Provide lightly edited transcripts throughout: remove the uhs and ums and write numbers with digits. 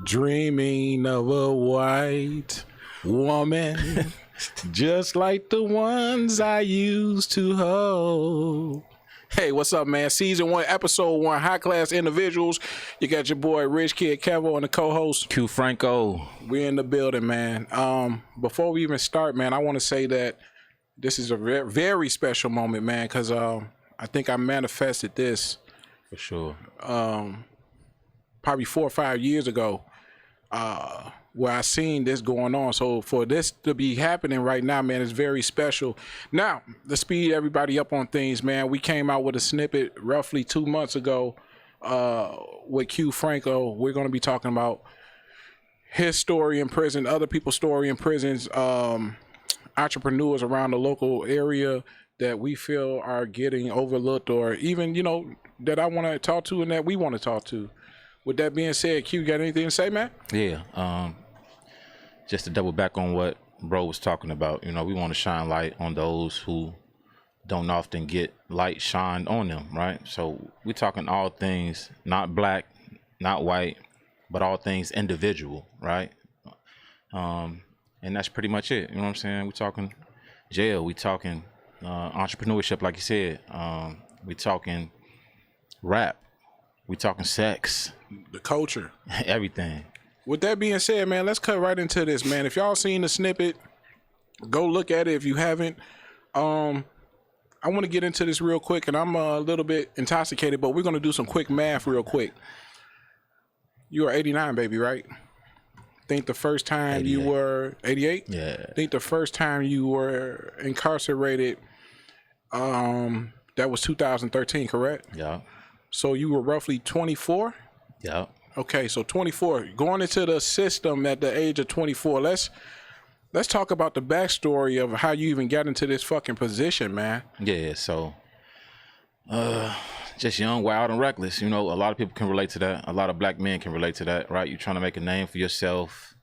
Dreaming of a white woman, just like the ones I used to hold. Hey, what's up, man? Season 1, Episode 1, High Class Individuals. You got your boy Rich Kid Kevo and the co-host Q Franko. We're in the building, man. Before we even start, man, I want to say that this is a very special moment, man, because I think I manifested this For sure. probably 4 or 5 years ago, where I seen this going on. So for this to be happening right now, man, is very special. Now, to speed everybody up on things, man, we came out with a snippet roughly 2 months ago with Q Franko. We're going to be talking about his story in prison, other people's story in prisons, entrepreneurs around the local area that we feel are getting overlooked, or even, you know, that I want to talk to and that we want to talk to. With that being said, Q, got anything to say, man? Yeah. Just to double back on what bro was talking about, you know, we want to shine light on those who don't often get light shined on them, right? So we're talking all things, not black, not white, but all things individual, right? And that's pretty much it. You know what I'm saying? We're talking jail. We talking entrepreneurship, like you said. We talking rap. We talking sex. The culture. Everything. With that being said, man, let's cut right into this, man. If y'all seen the snippet, go look at it if you haven't. I want to get into this real quick, and I'm a little bit intoxicated, but we're going to do some quick math real quick. You are 89, baby, right? Think the first time 88. you were 88? Yeah. Think the first time you were incarcerated, that was 2013, correct? Yeah. So you were roughly 24? Yeah. Okay, so 24. Going into the system at the age of 24. Let's talk about the backstory of how you even got into this fucking position, man. Yeah. So, just young, wild, and reckless. You know, a lot of people can relate to that. A lot of black men can relate to that, right? You're trying to make a name for yourself,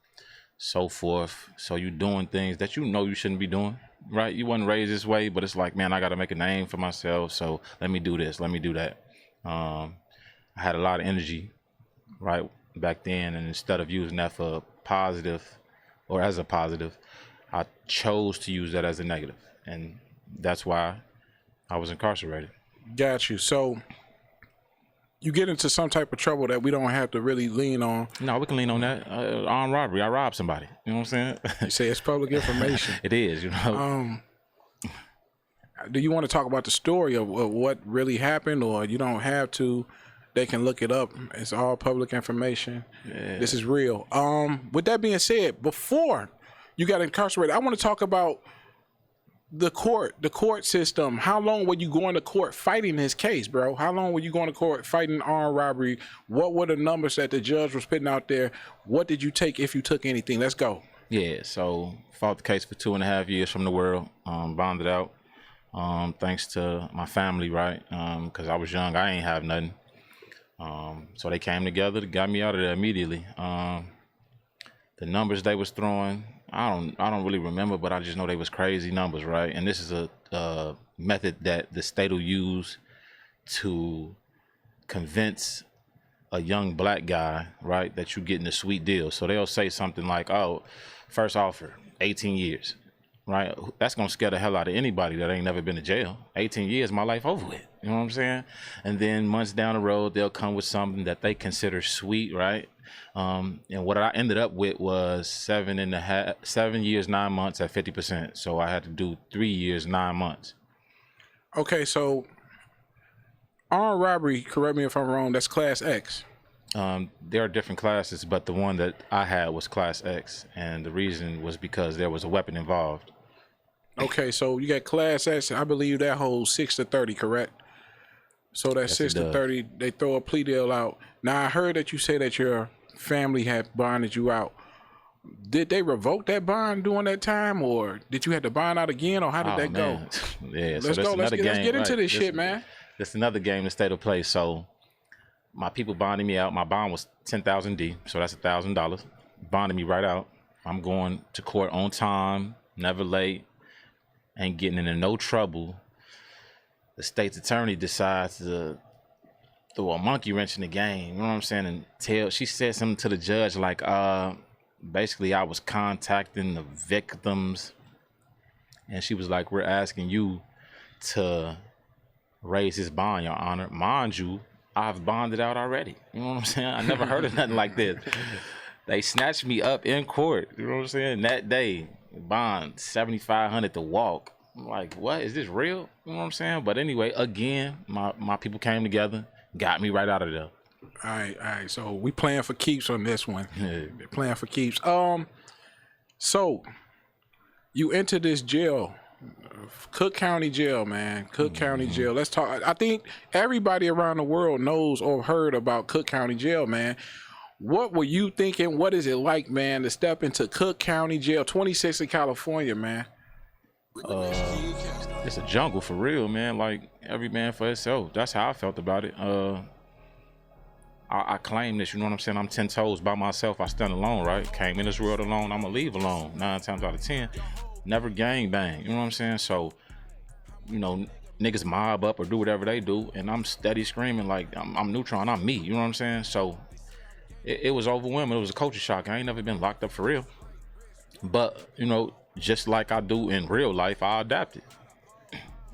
so forth. So you're doing things that you know you shouldn't be doing, right? You wasn't raised this way, but it's like, man, I got to make a name for myself. So let me do this. Let me do that. I had a lot of energy, right, back then, and instead of using that for positive or as a positive, I chose to use that as a negative, and that's why I was incarcerated. Got you. So you get into some type of trouble that we don't have to really lean on. No, we can lean on that. Armed robbery. I robbed somebody. You know what I'm saying? You say it's public information. It is, you know. Do you want to talk about the story of what really happened, or you don't have to? They can look it up. It's all public information. Yeah. This is real. With that being said, before you got incarcerated, I want to talk about the court system. How long were you going to court fighting this case, bro? How long were you going to court fighting armed robbery? What were the numbers that the judge was putting out there? What did you take, if you took anything? Let's go. Yeah, so fought the case for 2.5 years from the world, bonded out. Thanks to my family, right? Because I was young, I ain't have nothing. So they came together to got me out of there immediately. The numbers they was throwing, I don't really remember, but I just know they was crazy numbers, right? And this is a method that the state will use to convince a young black guy, right, that you're getting a sweet deal. So they'll say something like, oh, first offer, 18 years. Right, that's gonna scare the hell out of anybody that ain't never been to jail. 18 years, my life over with. You know what I'm saying? And then months down the road, they'll come with something that they consider sweet, right? And what I ended up with was 7 years, 9 months at 50%. So I had to do 3 years, 9 months. Okay, so armed robbery, correct me if I'm wrong, that's class X. There are different classes, but the one that I had was class X, and the reason was because there was a weapon involved. Okay, so you got class X. I believe that holds 6 to 30, correct? So that 6 to 30, they throw a plea deal out. Now I heard that you say that your family had bonded you out. Did they revoke that bond during that time, or did you have to bond out again, or how did that go? Yeah, let's go. Let's get into this shit, man. That's another game the state will play. So my people bonded me out. My bond was 10,000 D, so that's $1,000. Bonded me right out. I'm going to court on time, never late, ain't getting into no trouble. The state's attorney decides to threw a monkey wrench in the game. You know what I'm saying? And she said something to the judge like, basically I was contacting the victims, and she was like, we're asking you to raise his bond, Your Honor. Mind you, I've bonded out already. You know what I'm saying? I never heard of nothing like this. They snatched me up in court. You know what I'm saying? That day, bond $7,500 to walk. I'm like, what? Is this real? You know what I'm saying? But anyway, again, my people came together, got me right out of there. All right. So we playing for keeps on this one. Yeah. Playing for keeps. So you enter this jail, Cook County Jail, man. Cook County Jail. Let's talk. I think everybody around the world knows or heard about Cook County Jail, man. What were you thinking? What is it like, man, to step into Cook County Jail, 26 in California, man? It's a jungle for real, man. Like, every man for himself. That's how I felt about it. I claim this, you know what I'm saying? I'm 10 toes by myself. I stand alone, right? Came in this world alone. I'm gonna leave alone 9 times out of 10. Never gang bang, you know what I'm saying? So, you know, niggas mob up or do whatever they do, and I'm steady screaming like I'm Neutron, I'm me, you know what I'm saying? So it was overwhelming. It was a culture shock. I ain't never been locked up for real. But, you know, just like I do in real life, I adapted.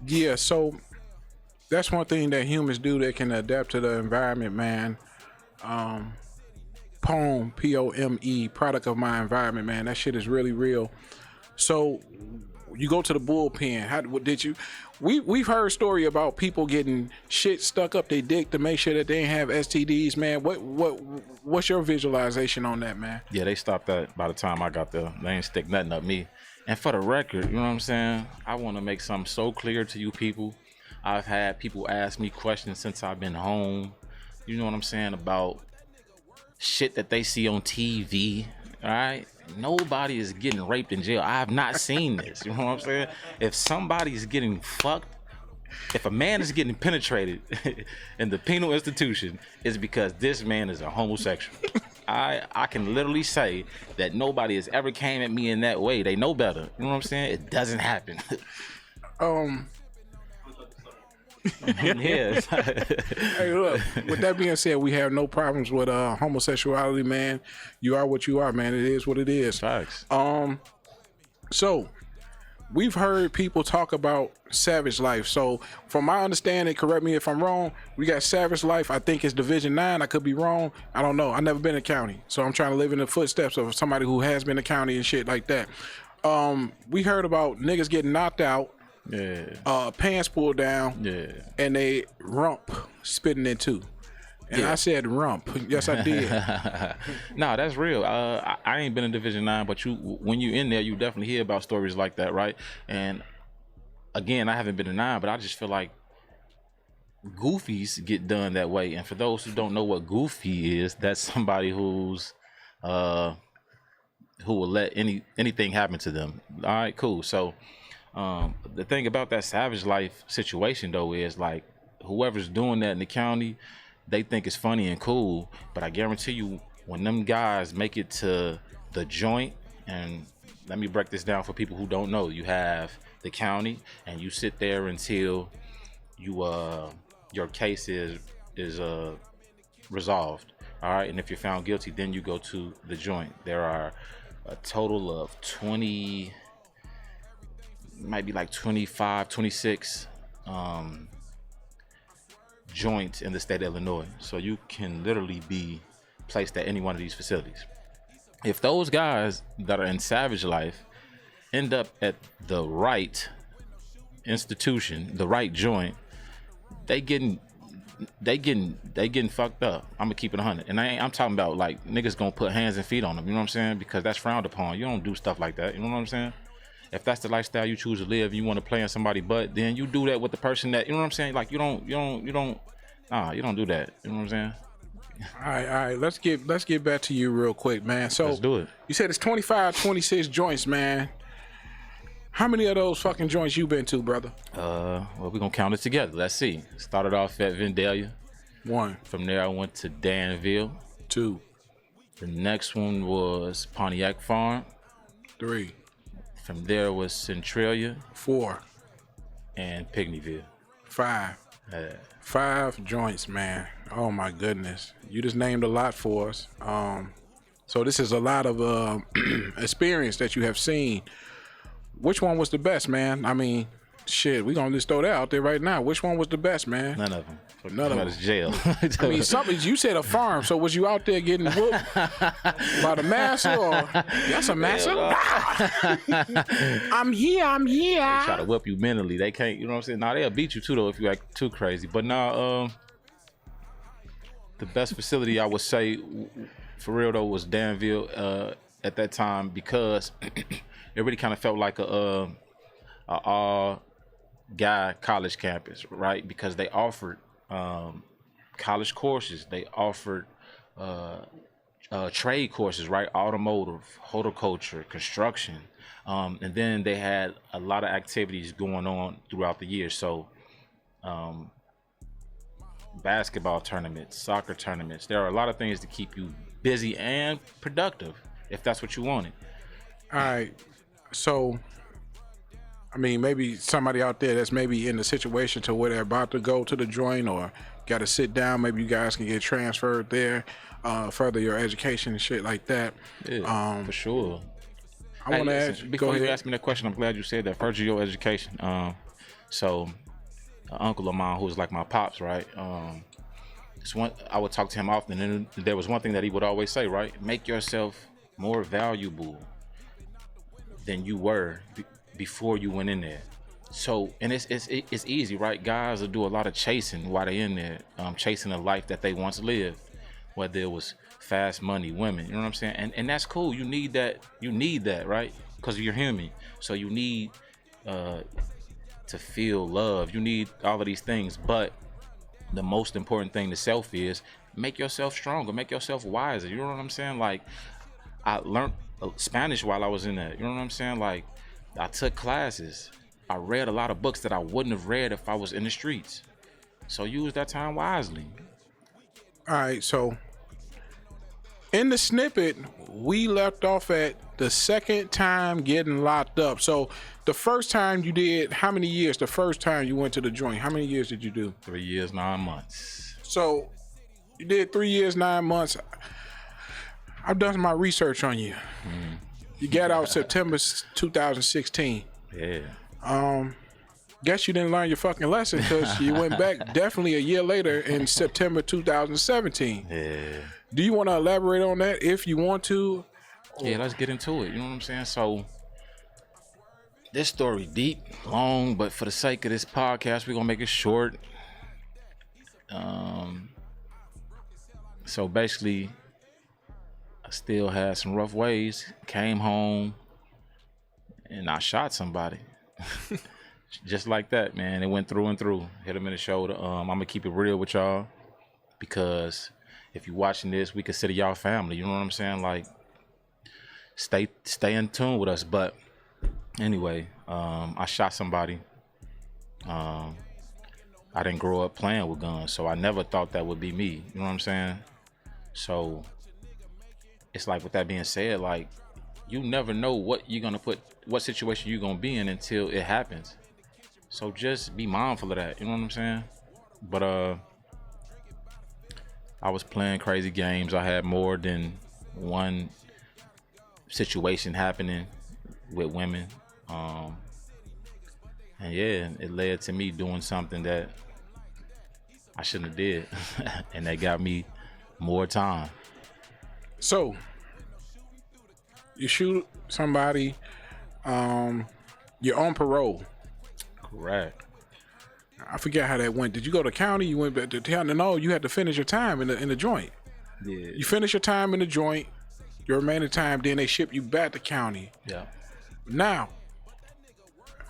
Yeah, so that's one thing that humans do. They can adapt to the environment, man. POME, P-O-M-E, product of my environment, man. That shit is really real. So you go to the bullpen. What did you? We've heard story about people getting shit stuck up their dick to make sure that they ain't have STDs, man. What's your visualization on that, man? Yeah, they stopped that by the time I got there. They ain't stick nothing up me. And for the record, you know what I'm saying? I want to make something so clear to you people. I've had people ask me questions since I've been home. You know what I'm saying? About shit that they see on TV. All right? Nobody is getting raped in jail. I have not seen this. You know what I'm saying? If somebody's getting fucked, if a man is getting penetrated in the penal institution, it's because this man is a homosexual. I can literally say that nobody has ever came at me in that way. They know better. You know what I'm saying? It doesn't happen. Yeah. Hey, look, with that being said, we have no problems with homosexuality, man. You are what you are, man. It is what it is. Facts. So we've heard people talk about Savage Life. So from my understanding, correct me if I'm wrong, we got Savage Life. I think it's Division 9. I could be wrong. I don't know. I've never been to county. So I'm trying to live in the footsteps of somebody who has been to county and shit like that. We heard about niggas getting knocked out. Yeah. Pants pulled down. Yeah. And they rump spitting in two. And I said rump. Yes, I did. No, that's real. I ain't been in Division 9, but when you in there, you definitely hear about stories like that, right? And again, I haven't been in 9, but I just feel like goofies get done that way. And for those who don't know what goofy is, that's somebody who will let anything happen to them. All right, cool. So the thing about that Savage Life situation though is like whoever's doing that in the county, they think it's funny and cool, but I guarantee you when them guys make it to the joint, and let me break this down for people who don't know, you have the county and you sit there until you your case is resolved. All right, and if you're found guilty, then you go to the joint. There are a total of 20, might be like 25, 26 joints in the state of Illinois. So you can literally be placed at any one of these facilities. If those guys that are in Savage Life end up at the right institution, the right joint, they getting fucked up. I'm gonna keep it 100, and I'm talking about like niggas gonna put hands and feet on them. You know what I'm saying? Because that's frowned upon. You don't do stuff like that. You know what I'm saying? If that's the lifestyle you choose to live, you want to play in somebody's butt, then you do that with the person that, you know what I'm saying? Like you don't do that. You know what I'm saying? All right. Let's get back to you real quick, man. So let's do it. You said it's 25, 26 joints, man. How many of those fucking joints you been to, brother? Well, we're gonna count it together. Let's see. Started off at Vandalia. 1. From there I went to Danville. 2. The next one was Pontiac Farm. 3. From there was Centralia. 4. And Pygmyville. 5. 5 joints, man. Oh my goodness, you just named a lot for us. So this is a lot of experience that you have seen. Which one was the best, man? I mean, shit, we gonna just throw that out there right now. Which one was the best, man? None of them. None of That them. is jail. I mean, something you said a farm. So was you out there getting whooped by the master? Or that's a master. I'm here. I'm here. They try to whip you mentally. They can't. You know what I'm saying? Nah, they'll beat you too though if you act too crazy. But nah, the best facility I would say, for real though, was Danville at that time because it really kind of felt like a all guy college campus, right? Because they offered college courses, they offered trade courses, right? Automotive, horticulture, construction, and then they had a lot of activities going on throughout the year. So basketball tournaments, soccer tournaments. There are a lot of things to keep you busy and productive if that's what you wanted. All right. So, I mean, maybe somebody out there that's maybe in the situation to where they're about to go to the joint or got to sit down. Maybe you guys can get transferred there, further your education and shit like that. Yeah, for sure. I want to listen, ask. Go before you ahead. ask me that question, I'm glad you said that. First, your education. So, an uncle of mine who was like my pops, right? It's one I would talk to him often, and there was one thing that he would always say, right? Make yourself more valuable than you were before you went in there. So, and it's easy, right? Guys will do a lot of chasing while they're in there, chasing a life that they once lived, whether it was fast money, women, you know what I'm saying? And that's cool. You need that, right? Because you're human. So you need to feel love. You need all of these things. But the most important thing to self is make yourself stronger, make yourself wiser. You know what I'm saying? Like, I learned Spanish while I was in there. You know what I'm saying? Like, I took classes. I read a lot of books that I wouldn't have read if I was in the streets. So use that time wisely. All right. So, in the snippet, we left off at the second time getting locked up. So, the first time you did, how many years? The first time you went to the joint, how many years did you do? 3 years, 9 months. So, you did 3 years, 9 months. I've done my research on you. You got out September 2016. Yeah. Guess you didn't learn your fucking lesson because you went back definitely a year later in September 2017. Yeah. Do you want to elaborate on that if you want to? Yeah, let's get into it. You know what I'm saying? So, this story deep, long, but for the sake of this podcast, we're gonna make it short. So basically, I still had some rough ways. Came home, and I shot somebody. Just like that, man. It went through and through. Hit him in the shoulder. I'm gonna keep it real with y'all because if you're watching this, we consider y'all family. You know what I'm saying? Like, stay in tune with us. But anyway, I shot somebody. I didn't grow up playing with guns, so I never thought that would be me. You know what I'm saying? So it's like, with that being said, like, you never know what situation you're gonna be in until it happens. So just be mindful of that. You know what I'm saying? But I was playing crazy games. I had more than one situation happening with women. And yeah, it led to me doing something that I shouldn't have did. And that got me more time. So, you shoot somebody, you're on parole. Correct. I forget how that went. Did you go to county? You went back to county? No, you had to finish your time in the joint. Yeah. You finish your time in the joint, your remaining time, then they ship you back to county. Yeah. Now,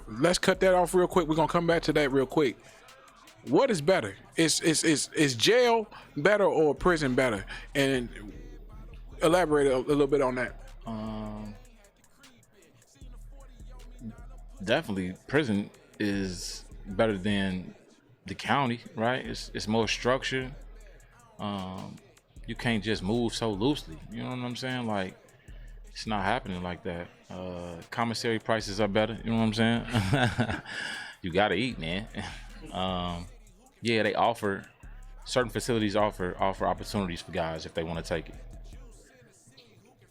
let's cut that off real quick. We're gonna come back to that real quick. What is better? Is jail better or prison better? And elaborate a little bit on that. Definitely, prison is better than the county, right? It's more structured. You can't just move so loosely. You know what I'm saying? Like, it's not happening like that. Commissary prices are better. You know what I'm saying? You gotta eat, man. Yeah, they offer certain facilities offer opportunities for guys if they want to take it.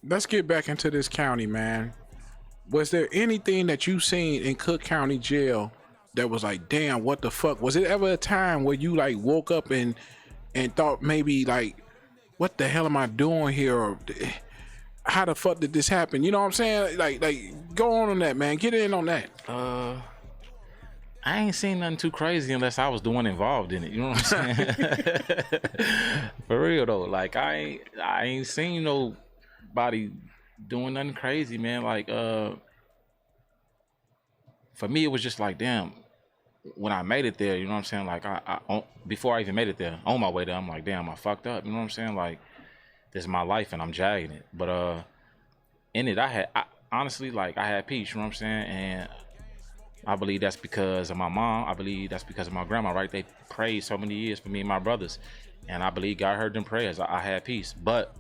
Let's get back into this county, man. Was there anything that you seen in Cook County Jail that was like, damn, what the fuck? Was it ever a time where you like woke up and thought maybe like, what the hell am I doing here? Or how the fuck did this happen? You know what I'm saying? Like go on that, man. Get in on that. I ain't seen nothing too crazy unless I was the one involved in it. You know what I'm saying? For real though, like I ain't seen nobody doing nothing crazy, man. Like for me, it was just like, damn. When I made it there, you know what I'm saying? Like before I even made it there, on my way there, I'm like, damn, I fucked up. You know what I'm saying? Like, this is my life and I'm jagging it. But in it, I honestly, like, I had peace. You know what I'm saying? And I believe that's because of my mom. I believe that's because of my grandma. Right? They prayed so many years for me and my brothers, and I believe God heard them prayers. I had peace, but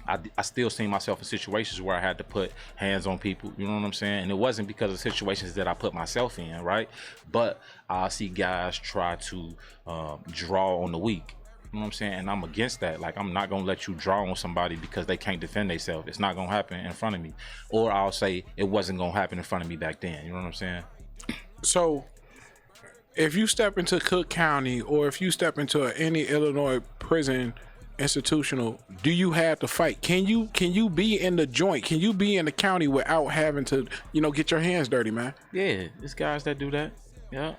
I still seen myself in situations where I had to put hands on people, you know what I'm saying? And it wasn't because of situations that I put myself in, right? But I see guys try to draw on the weak, you know what I'm saying? And I'm against that. Like, I'm not gonna let you draw on somebody because they can't defend themselves. It's not gonna happen in front of me. Or I'll say it wasn't gonna happen in front of me back then, you know what I'm saying? So if you step into Cook County or if you step into any Illinois prison institutional, do you have to fight? Can you be in the joint? Can you be in the county without having to, get your hands dirty, man? Yeah, there's guys that do that. Yeah.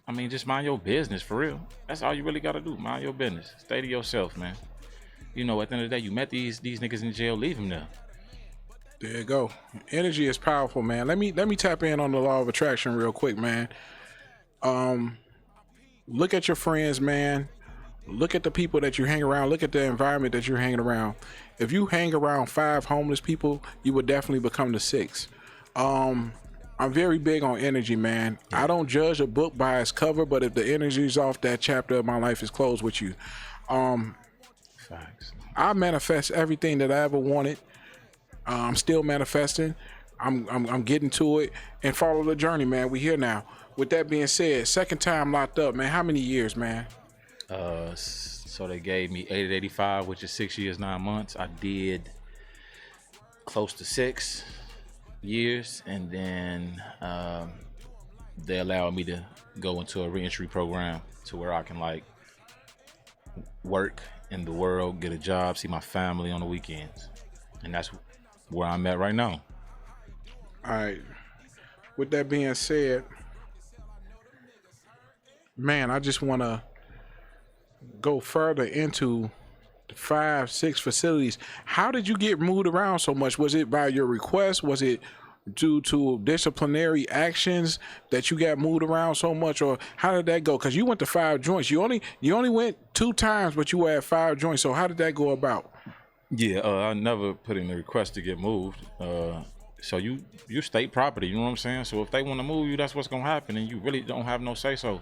I mean, just mind your business, for real. That's all you really gotta do. Mind your business. Stay to yourself, man. At the end of the day, you met these niggas in jail, leave them there. There you go. Energy is powerful, man. Let me tap in on the law of attraction real quick, man. Look at your friends, man. Look at the people that you hang around. Look at the environment that you're hanging around. If you hang around 5 homeless people, you would definitely become the 6th. I'm very big on energy, man. I don't judge a book by its cover, but if the energy's off, that chapter of my life is closed with you. Facts. I manifest everything that I ever wanted. I'm still manifesting. I'm getting to it and follow the journey, man. We here now. With that being said, second time locked up, man. How many years, man? So they gave me 8 at 85, which is 6 years, 9 months. I did close to 6 years, and then they allowed me to go into a reentry program to where I can like work in the world, get a job, see my family on the weekends, and that's where I'm at right now. All right. With that being said, man, I just want to go further into the 5, 6 facilities. How did you get moved around so much? Was it by your request? Was it due to disciplinary actions that you got moved around so much, or how did that go? Because you went to 5 joints. You only went 2 times, but you were at 5 joints. So how did that go about? Yeah, I never put in a request to get moved. So you state property, you know what I'm saying? So if they want to move you, that's what's gonna happen, and you really don't have no say so.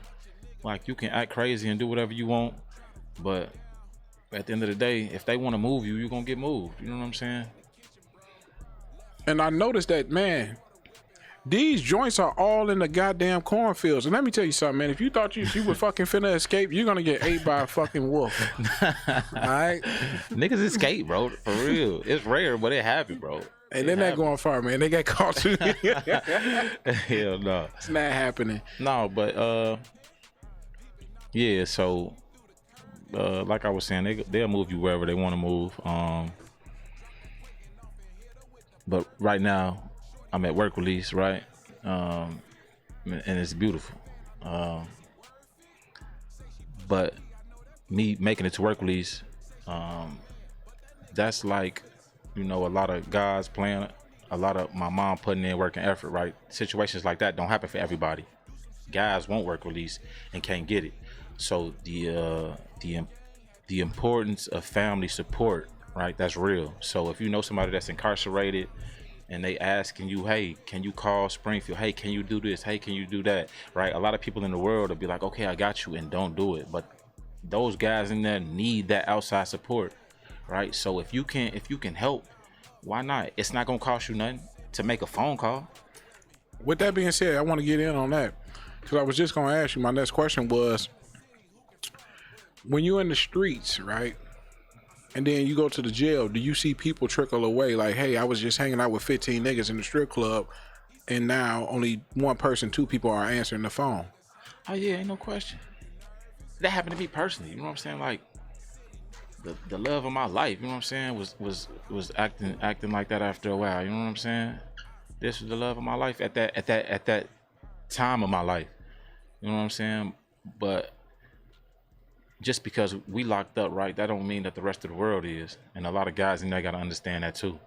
Like, you can act crazy and do whatever you want, but at the end of the day, if they want to move you, you're gonna get moved. You know what I'm saying? And I noticed that, man, these joints are all in the goddamn cornfields. And let me tell you something, man. If you thought you were fucking finna escape, you're gonna get ate by a fucking wolf. All right? Niggas escape, bro. For real. It's rare, but it happened, bro. And they're not going far, man. They got caught too. Hell no. It's not happening. No, but yeah, so like I was saying, they'll move you wherever they want to move. But right now, I'm at work release, right? And it's beautiful. But me making it to work release, that's like, a lot of guys playing, a lot of my mom putting in work and effort, right? Situations like that don't happen for everybody. Guys won't work release and can't get it. So the importance of family support, right? That's real. So if you know somebody that's incarcerated and they asking you, hey, can you call Springfield? Hey, can you do this? Hey, can you do that? Right? A lot of people in the world will be like, okay, I got you, and don't do it. But those guys in there need that outside support, right? So if you can help, why not? It's not gonna cost you nothing to make a phone call. With that being said, I want to get in on that because I was just gonna ask you. My next question was, when you're in the streets, right? And then you go to the jail, do you see people trickle away like, hey, I was just hanging out with 15 niggas in the strip club and now only one person, two people are answering the phone? Oh yeah, ain't no question. That happened to me personally. You know what I'm saying? Like the love of my life. You know what I'm saying? Was acting like that after a while. You know what I'm saying? This was the love of my life at that time of my life. You know what I'm saying? But just because we locked up, right, that don't mean that the rest of the world is. And a lot of guys in there got to understand that too.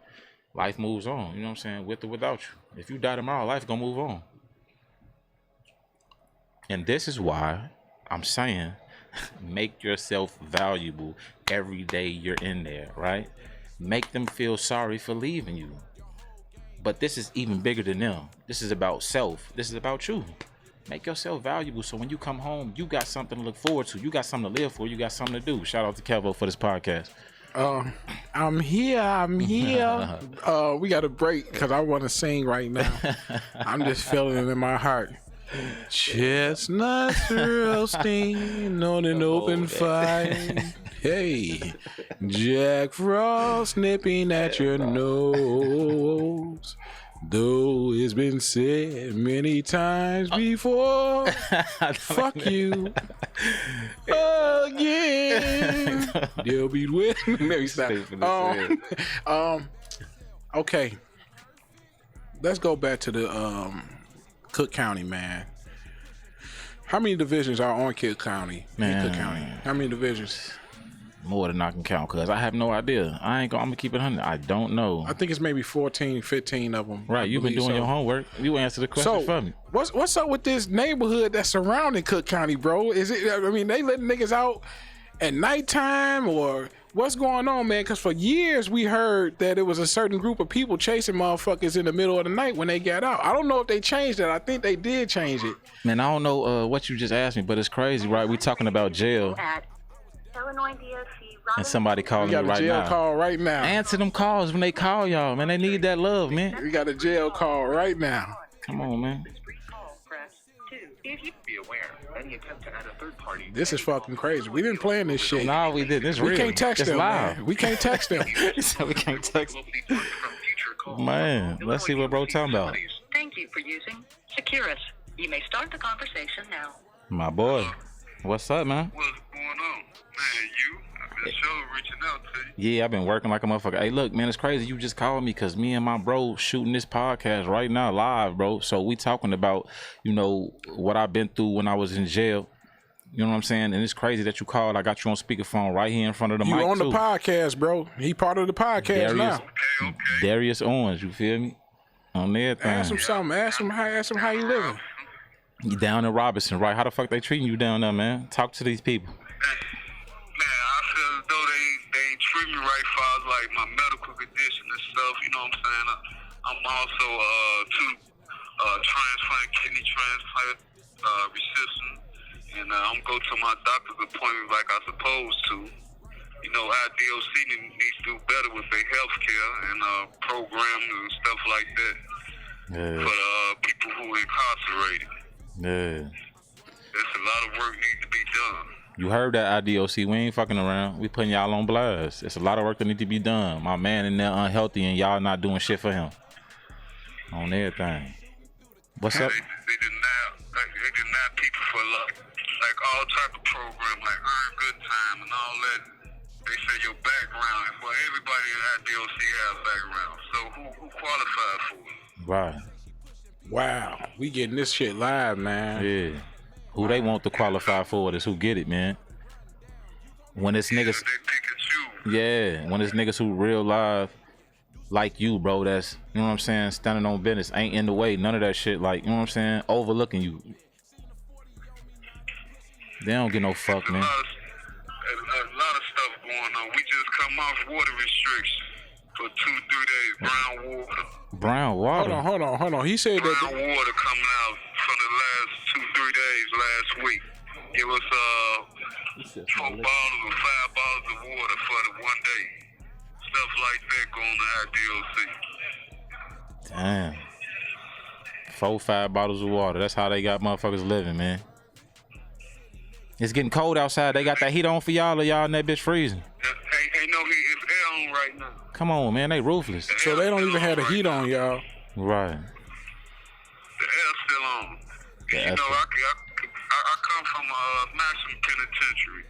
Life moves on, you know what I'm saying, with or without you. If you die tomorrow, life gonna move on. And this is why I'm saying make yourself valuable every day you're in there, right? Make them feel sorry for leaving you. But this is even bigger than them. This is about self. This is about you. Make yourself valuable so when you come home, you got something to look forward to. You got something to live for. You got something to do. Shout out to Kevo for this podcast. I'm here. We got a break because I want to sing right now. I'm just feeling it in my heart. Chestnuts roasting on an open fire. Hey, Jack Frost nipping at your nose. Though it's been said many times before, fuck you again. They'll be with me. Maybe stop. Okay, let's go back to the Cook County, man. How many divisions are on Cook County? Man. Cook County. How many divisions? More than I can count, cause I have no idea. I'm gonna keep it 100. I don't know. I think it's maybe 14, 15 of them. Right, you've been doing your homework. You answer the question for me. What's up with this neighborhood that's surrounding Cook County, bro? Is it? I mean, they letting niggas out at nighttime, or what's going on, man? Because for years we heard that it was a certain group of people chasing motherfuckers in the middle of the night when they got out. I don't know if they changed that. I think they did change it. Man, I don't know what you just asked me, but it's crazy, right? We talking about jail. And somebody calling me right now. We got a jail call right now. Answer them calls when they call y'all, man. They need that love, man. We got a jail call right now. Come on, man. This is fucking crazy. We didn't plan this shit. No, we did. This real. We can't text them, live. man. We can't text them. We can't text them. Man, let's see what bro talking about. Thank you for using Securus. You may start the conversation now. My boy. What's up, man? What's going on? Man, I've been reaching out to you. Yeah, I've been working like a motherfucker. Hey, look, man, it's crazy. You just called me because me and my bro shooting this podcast right now live, bro. So we talking about, what I've been through when I was in jail. You know what I'm saying? And it's crazy that you called. I got you on speakerphone right here in front of the mic, You on the podcast, bro. He part of the podcast now. Okay. Darius Owens, you feel me? On everything. Ask him something. Ask him how you living. You down in Robinson, right? How the fuck they treating you down there, man? Talk to these people. Man, I feel as though they ain't treat me right far as like my medical condition and stuff. You know what I'm saying? I'm also transplant, kidney transplant recipient, and I'm go to my doctor's appointment like I supposed to. IDOC needs to do better with their health care and programs and stuff like that for people who are incarcerated. Yeah. There's a lot of work needs to be done. You heard that, IDOC. We ain't fucking around. We putting y'all on blast. It's a lot of work that need to be done. My man in there unhealthy and y'all not doing shit for him. On everything. What's up? They deny people for like all type of program, like Earn Good Time and all that. They say your background. Well, everybody in IDOC has background. So who qualified for it? Right. Wow. We getting this shit live, man. Yeah. Who they want to qualify for it is who get it, man. When it's niggas, They pick and choose. yeah, when it's niggas who real live like you, bro, that's, you know what I'm saying, standing on business, ain't in the way, none of that shit, like, you know what I'm saying, overlooking you. They don't get no fuck, man. A lot of stuff going on. We just come off water restrictions for 2-3 days. Brown water. Brown water. Hold on. He said Brown that. water coming out from the last 2-3 days last week. It was 4 bottles or 5 bottles of water for the 1 day. Stuff like that going to IDOC. Damn. 4-5 bottles of water. That's how they got motherfuckers living, man. It's getting cold outside. They got that heat on for y'all, or y'all in that bitch freezing. Ain't no heat. It's air on right now. Come on, man. They ruthless. So they don't even have the heat on, y'all. Right. The air's still on. The You know, air- I come from maximum penitentiary,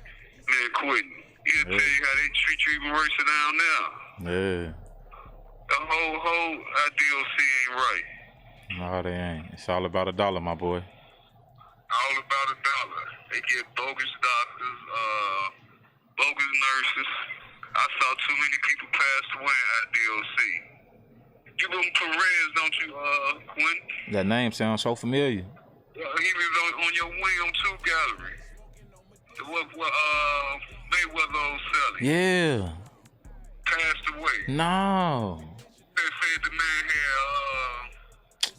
man, quitting. He'll tell you how they treat you even worse down there. Yeah. The whole IDOC ain't right. No, they ain't. It's all about a dollar, my boy. All about a dollar. They get bogus doctors, bogus nurses. I saw too many people pass away in IDOC. You remember Perez, don't you, Quinn? That name sounds so familiar. He was on your wing on 2 gallery. What Mayweather old Sally Yeah. passed away. No. They said the man had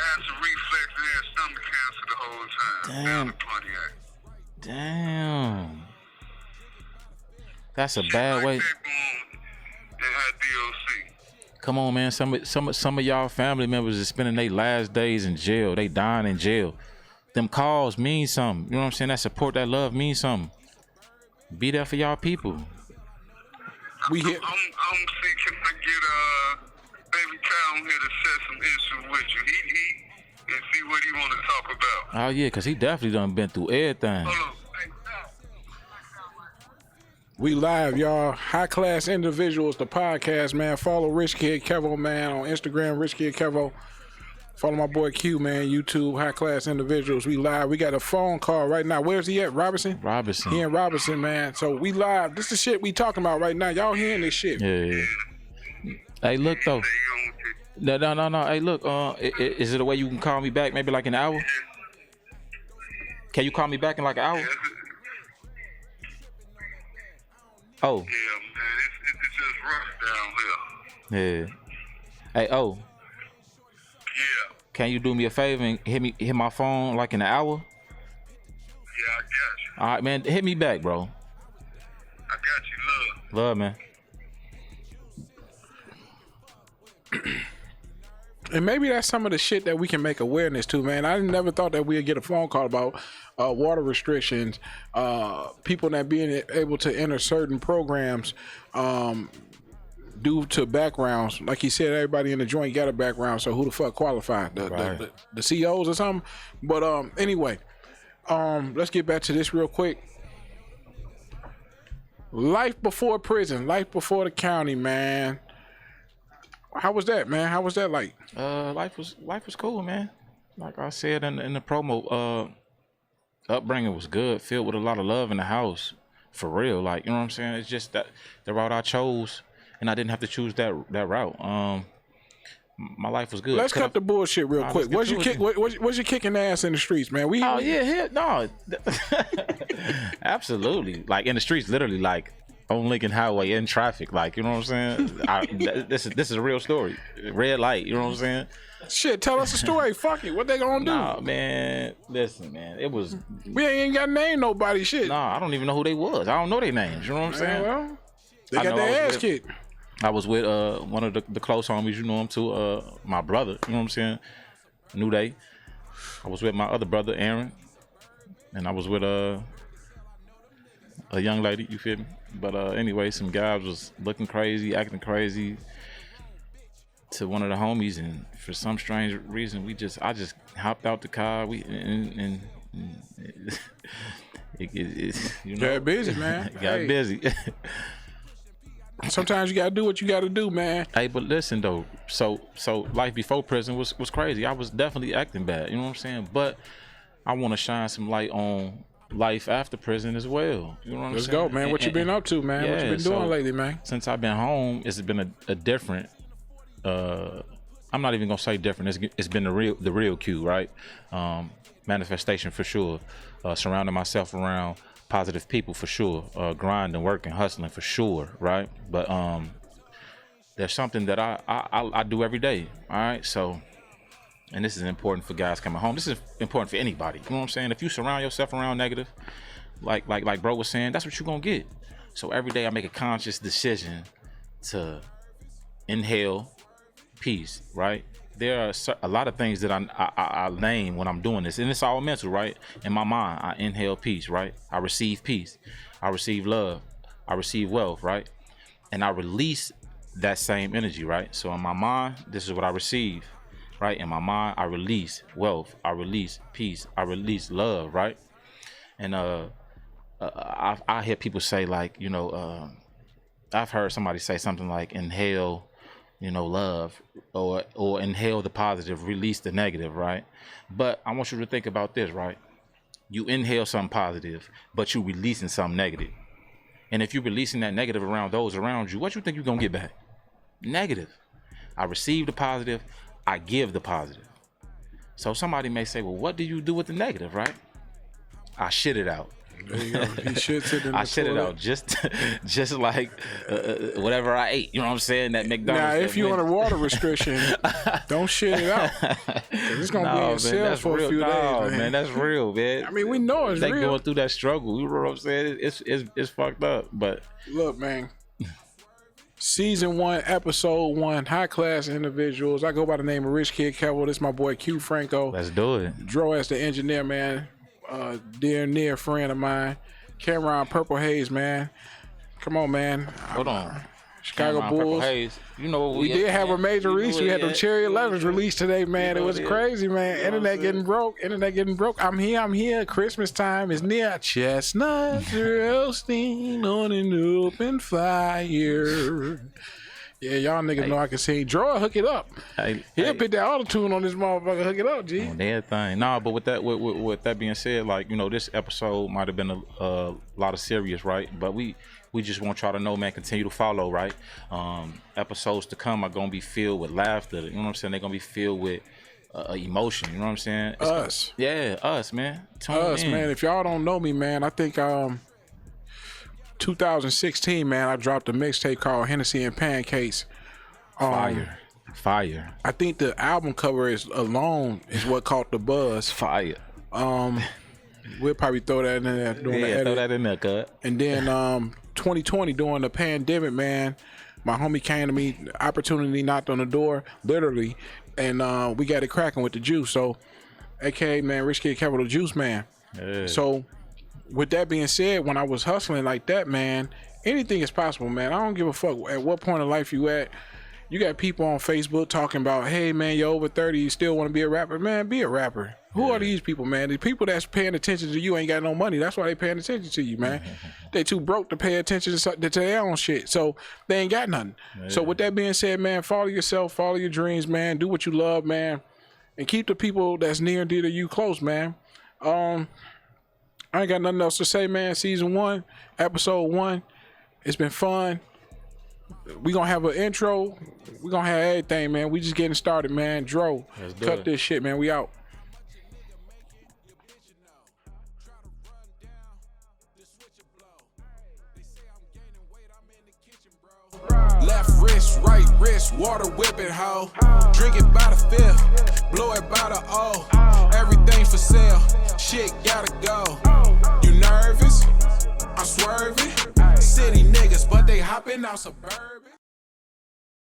acid reflux and had stomach cancer the whole time. Damn. Down in Pontiac. Damn. That's a bad Like way. that going in IDOC. Come on, man. Some of y'all family members is spending their last days in jail. They dying in jail. Them calls mean something. You know what I'm saying? That support, that love means something. Be there for y'all people. We hit. I'm see, can I get Baby Cal here to set some issues with you? He and see what he want to talk about. Oh yeah, cause he definitely done been through everything. Hold on. We live, y'all. High Class Individuals, the podcast, man. Follow Rich Kid Kevo, man, on Instagram, Rich Kid Kevo. Follow my boy Q, man, YouTube, High Class Individuals. We live. We got a phone call right now. Where's he at? Robinson? Robinson. He in Robinson, man. So we live. This is shit we talking about right now. Y'all hearing this shit. Yeah. Hey, look though. No. Hey, look. Is it a way you can call me back? Maybe like an hour. Can you call me back in like an hour? Oh. Yeah, man, it's just rough down here. Yeah. Hey, oh. Yeah, Can you do me a favor and hit my phone like in an hour? yeah, I got you. All right, man. Hit me back, bro. I got you, love. Love, man. And maybe that's some of the shit that we can make awareness to, man. I never thought that we'd get a phone call about water restrictions, people not being able to enter certain programs due to backgrounds. Like he said, everybody in the joint got a background, so who the fuck qualified? The CEOs or something? But anyway, let's get back to this real quick. Life before prison, life before the county, man. How was that, man? How was that like? Life was cool, man. Like I said in the promo, upbringing was good, filled with a lot of love in the house, for real. Like, you know what I'm saying? It's just that the route I chose, and I didn't have to choose that route. My life was good. Let's cut the bullshit real quick. let's What's get your to kick? What's your kicking ass in the streets, man? Oh yeah, no, absolutely. Like in the streets, literally, like on Lincoln Highway in traffic, like, you know what I'm saying? This is a real story. Red light, you know what I'm saying? Shit, tell us a story. Fuck it. What they gonna do? Nah, man. Listen, man. It was. We ain't got to name nobody. Shit. Nah, I don't even know who they was. I don't know their names. You know what I'm saying? Well, they I got know their I was ass kicked. I was with one of the close homies. You know him too. My brother. You know what I'm saying? New Day. I was with my other brother, Aaron, and I was with a young lady. You feel me? But anyway, some guys was looking crazy, acting crazy to one of the homies, and for some strange reason, I just hopped out the car. And you know, Got busy, man. got busy. Sometimes you gotta do what you gotta do, man. Hey, but listen though, so life before prison was crazy. I was definitely acting bad, you know what I'm saying? But I want to shine some light on life after prison as well. You know what I'm Let's saying? go, man. What you been up to, man? What you been doing lately, man? Since I've been home, it's been a different. I'm not even gonna say different. It's been the real Q, right? Manifestation for sure. Surrounding myself around positive people for sure. Grinding, working, hustling for sure, right? But there's something that I do every day. All right, so. And this is important for guys coming home. This is important for anybody. You know what I'm saying? If you surround yourself around negative, like bro was saying, that's what you're gonna get. So every day I make a conscious decision to inhale peace, right? there are a lot of things that I name when I'm doing this, and it's all mental, right? In my mind, I inhale peace, right? I receive peace, I receive love, I receive wealth, right? And I release that same energy, right? So in my mind, this is what I receive, right? In my mind, I release wealth, I release peace, I release love, right? And I hear people say, like, you know, I've heard somebody say something like inhale, you know, love, or inhale the positive, release the negative, right? But I want you to think about this, right? You inhale something positive, but you releasing something negative. And if you're releasing that negative around those around you, what you think you're gonna get back? Negative. I receive the positive, I give the positive. So somebody may say, well, what do you do with the negative, right? I shit it out. There you go. He shits it in the I shit it toilet. out just like whatever I ate. You know what I'm saying? That McDonald's. Now, that if you're on a water restriction, don't shit it out. 'Cause it's gonna be in sale for a few days, man. That's real, man. I mean, we know it's they real. going through that struggle. You know what I'm saying? It's fucked up, but Look, man. Season 1, episode 1, high class individuals. I go by the name of Rich Kid Kevel. This is my boy Q Franko. let's do it. Dro as the engineer, man. Dear near friend of mine. Cameron Purple Haze, man. Come on, man. Hold on. Chicago Cameron Purple Bulls. Haze. You know what We did have a major release. We had the Cherry 11s released today, man. It was crazy, man. Internet getting broke. I'm here. Christmas time is near. Chestnuts roasting on an open fire. Yeah, y'all niggas know I can sing. Draw, hook it up. He'll put that auto-tune on this motherfucker. Hook it up, G. On everything. Nah, but with that being said, like, you know, this episode might have been a lot of serious, right? But we just want y'all to know, man, continue to follow, right? Episodes to come are gonna be filled with laughter. You know what I'm saying? They're gonna be filled with emotion. You know what I'm saying? Us, man. Tune us, in. man. If y'all don't know me, man, I think 2016, man, I dropped a mixtape called Hennessy and Pancakes. Fire. I think the album cover alone is what caught the buzz. Fire. We'll probably throw that in there during the edit. Throw that in there, cut. And then 2020, during the pandemic, man, my homie came to me, opportunity knocked on the door, literally, and we got it cracking with the juice. So, aka, man, Rich Kid Capital Juice, man. Yeah. So, with that being said, when I was hustling like that, man, anything is possible, man. I don't give a fuck at what point in life you at. You got people on Facebook talking about, hey, man, you're over 30, you still want to be a rapper? Man, be a rapper. Who are these people, man? The people that's paying attention to you ain't got no money. That's why they paying attention to you, man. They too broke to pay attention to their own shit. So they ain't got nothing. Yeah. So with that being said, man, follow yourself, follow your dreams, man. Do what you love, man. And keep the people that's near and dear to you close, man. I ain't got nothing else to say, man. Season 1, episode 1. It's been fun. We gonna have an intro. We gonna have everything, man. We just getting started, man. Dro, cut this shit, man. We out. Left wrist, right wrist, water whipping, hoe. Drink it by the fifth, blow it by the O. Everything for sale, shit gotta go. You nervous? I'm swerving. City niggas, but they hopping out suburban.